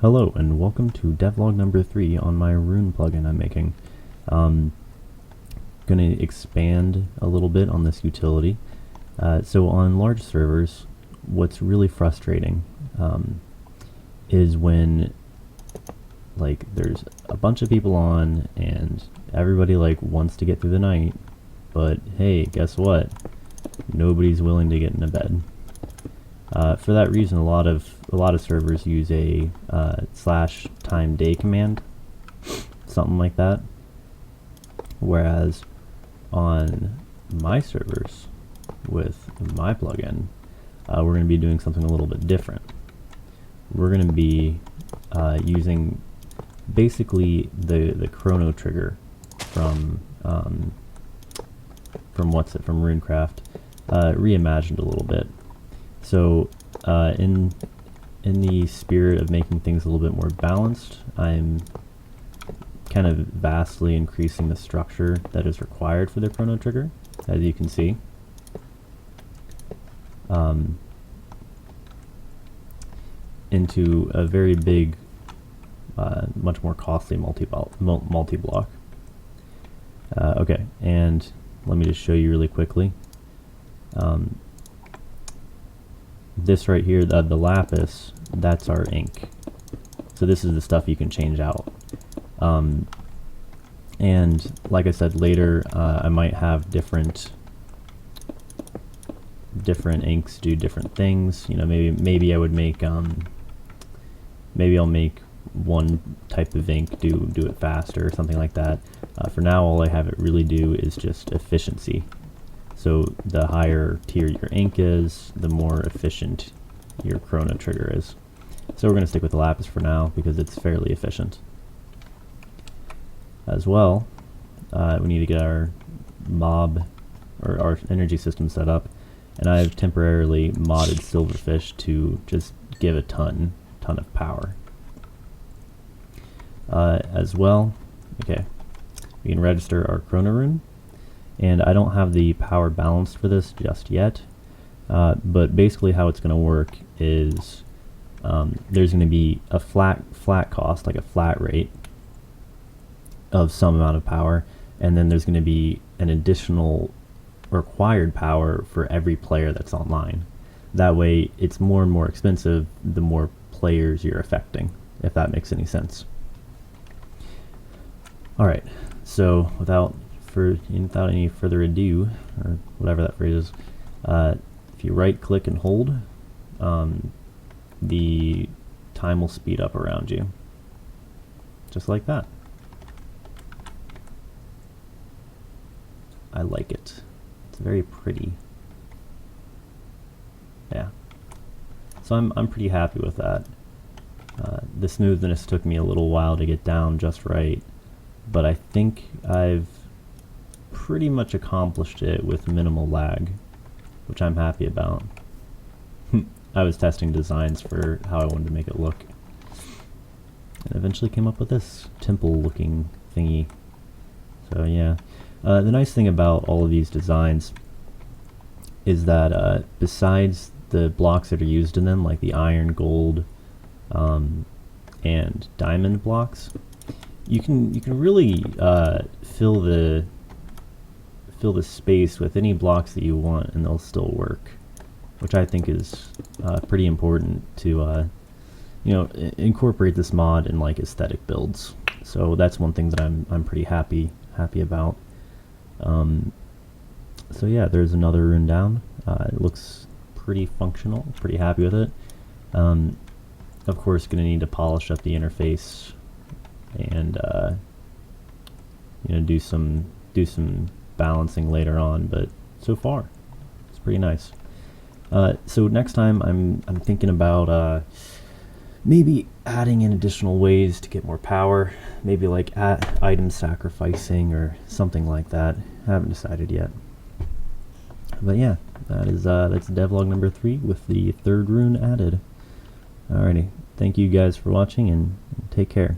Hello and welcome to devlog number 3 on my Rune plugin I'm making. Going to expand a little bit on this utility. So on large servers, what's really frustrating is when there's a bunch of people on and everybody wants to get through the night, but hey, guess what? Nobody's willing to get into bed. For that reason, a lot of servers use a /time_day command, something like that. Whereas on my servers with my plugin, we're going to be doing something a little bit different. We're going to be using basically the chrono trigger from Runecraft, reimagined a little bit. So in the spirit of making things a little bit more balanced, I'm kind of vastly increasing the structure that is required for the chrono trigger, as you can see. Into a very big, much more costly multi-block. Okay, and let me just show you really quickly. This right here, the lapis, that's our ink. So this is the stuff you can change out. And like I said, later I might have different inks do different things. You know, maybe I would make maybe I'll make one type of ink do it faster or something like that. For now, all I have it really do is just efficiency. So the higher tier your ink is, the more efficient your chrono trigger is. So we're going to stick with the lapis for now because it's fairly efficient. As well, we need to get our mob or our energy system set up, and I've temporarily modded silverfish to just give a ton of power. As well, okay, we can register our chrono rune. And I don't have the power balanced for this just yet, but basically how it's going to work is there's going to be a flat cost, like a flat rate of some amount of power, and then there's going to be an additional required power for every player that's online. That way it's more and more expensive the more players you're affecting, if that makes any sense. Alright, so without any further ado, or whatever that phrase is, if you right click and hold, the time will speed up around you. Just like that. I like it. It's very pretty. Yeah. So I'm pretty happy with that. The smoothness took me a little while to get down just right, but I think I've pretty much accomplished it with minimal lag, which I'm happy about. I was testing designs for how I wanted to make it look, and eventually came up with this temple looking thingy. So yeah, the nice thing about all of these designs is that besides the blocks that are used in them, like the iron, gold, and diamond blocks, you can really fill the space with any blocks that you want and they'll still work, which I think is pretty important to incorporate this mod in aesthetic builds. So that's one thing that I'm pretty happy about. So yeah, there's another rune down. It looks pretty functional, pretty happy with it. Of course, gonna need to polish up the interface and do some balancing later on, but so far it's pretty nice. So next time I'm thinking about maybe adding in additional ways to get more power, maybe like item sacrificing or something like that. I haven't decided yet, but yeah, that's devlog number 3 with the 3rd rune added. Alrighty, thank you guys for watching and take care.